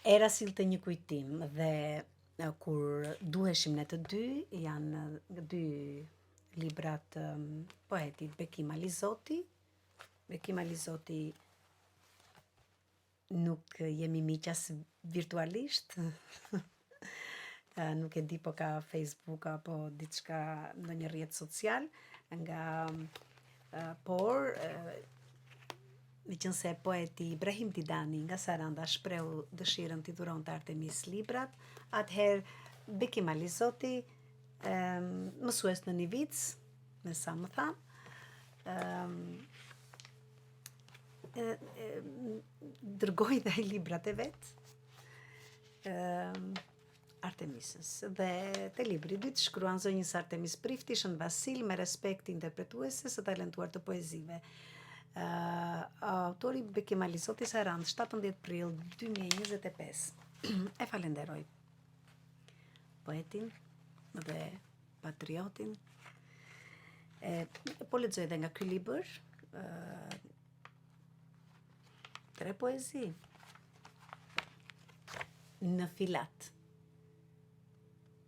Era sillte një kujtim dhe kur duheshim ne të dy, janë dy librat poetit Bekim Alizoti. Bekim Alizoti nuk jemi miq as virtualisht. Nuk e di po ka Facebook apo diçka ndonjë rrjet social, por meqense poeti Ibrahim Tidani nga Saranda shprehu dëshirën t'i dhuronte Artemis librat, atëherë Bekim Alizoti, mësues në një vic, me sa më thanë, dërgoi dhe librat e vetë Artemisës. Dhe te libri i dytë shkruan zonjës Artemis Prifti, Shën Vasil, me respekt integruese së talentuar të poezive. Autori Bekim Alizoti, Sarandë, 17 prill 2025. E falenderoj poetin dhe patriotin. Po lexoj edhe nga ky libër 3 poezi. Në Filat.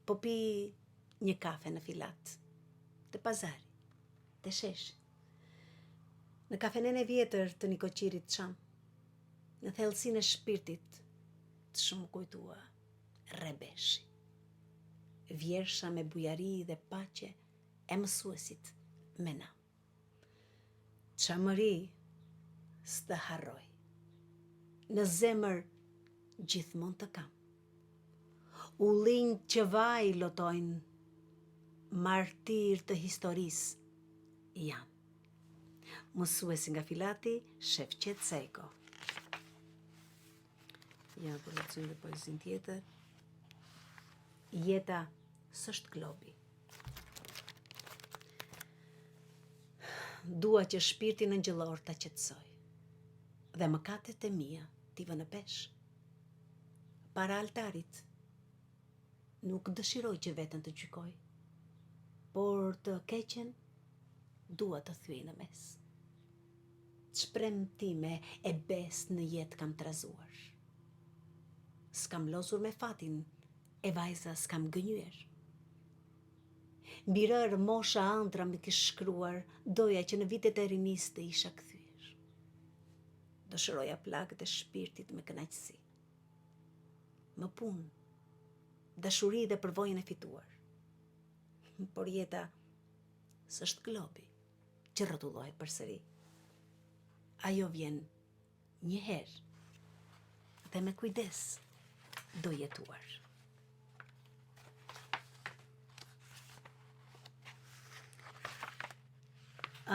Po pi një kafe në Filat, të pazari, të shesh. Në kafenen e vjetër të Nikoqirit Çam, në thellësinë e shpirtit të shumë kujtua Rebeshi. Vjersha me bujari dhe paqe e mësuesit me na. Çamëri s'të harroj, në zemër gjithmonë të kam. Ullin që vaj lotojnë, martir të historisë janë. Mësuesi nga Filati, Shefqet Sejko. Ja, po lexojmë dhe poezin tjetër. Jeta s'është globi. Dua që shpirtin angjëllor ta qetësoj, dhe mëkatet e mia t'i vë në pesh. Para altarit nuk dëshiroj që veten të gjykoj, por të keqen dua të thyej në mes. Shpremtime e bes në jetë kam trazuar. S'kam lozur me fatin, e vajza s'kam gënyer. Mbi rër mosha ëndra më kish shkruar, doja që në vitet e rinis të isha kthyer. Dëshiroja plagët e shpirtit me kënaqësi. Më punë, dashuri dhe përvojën e fituar. Por jeta s'është globi që rrotullohet përsëri. Ajo vjen një herë dhe me kujdes do jetuar.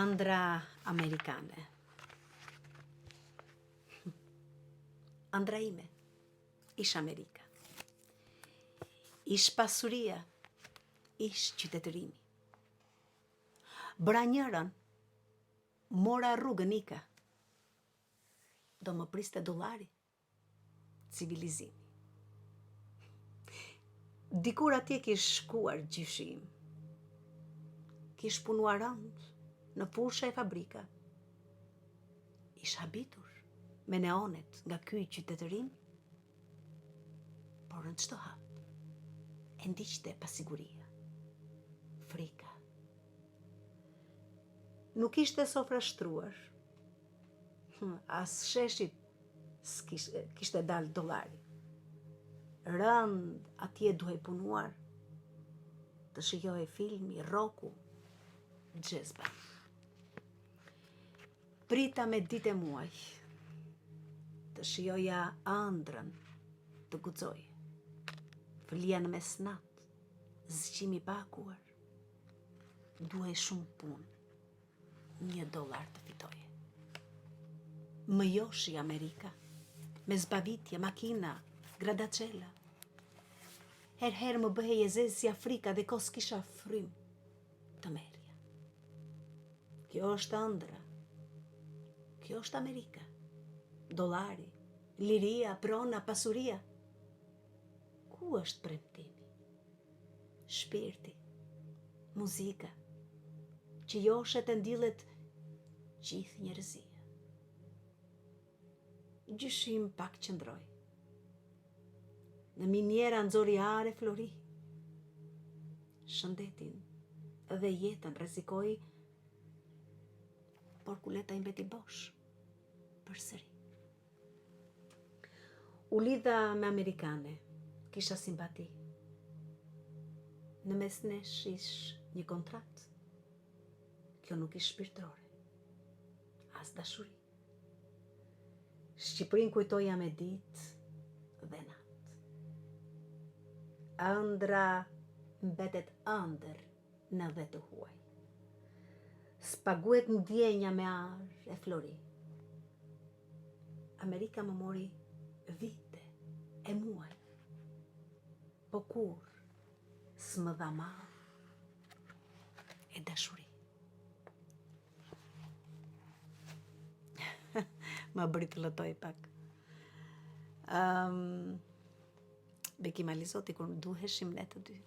Ëndra amerikane. Ëndra ime ish Amerika. Ish pasuria, ish qytetërimi. Bëra njërën, mora rrugën ika. Do më priste dollari, civilizimi. Dikur atje kish shkuar gjyshim. Kish punuar ëndë në fusha e fabrika. Ish habitur me neonet nga ky qytetërim, por në çdo hap e ndiqte pasiguria, frika. Nuk ishte sofra shtruar, as sheshit kishte dalë dollari. Rënd atje duhej punuar, të shijoj filmi, roku, xhezba. Prita me ditë e muaj, të shijoja ëndrën, të guxoj. Flia në mesnat, zgjimi pa akuar. Duhej shumë punë, $1 të fitoje. Më joshi Amerika, me zbavitje, makina, gradacela. Herë më bëhej e zezë si Afrika dhe kos kisha frym të merja. Kjo është ëndra. Kjo është Amerika. Dollari, liria, prona, pasuria. Ku është premtimi? Shpirti, muzika, që joshet e ndillet gjithë njerëzia. Gjyshim pak qëndroj. Në miniera nxori are Flori. Shëndetin dhe jetën rrezikoi, por kuleta i mbeti bosh përsëri. U lidha me amerikane, kisha simpati. Në mes nesh ish një kontratë. Kjo nuk ish shpirtërore, as dashuri. Shqipërinë kujtoja me ditë dhe natë. Ëndra mbetet ëndër në dhe të huaj. Spaguet ndjenja me arë e Flori. Amerika më mori vite e muaj, po kur s'më dha malë e dashuri. Më bëri të lëtoj pak. Beki Malizoti, kur duheshim ne të dy.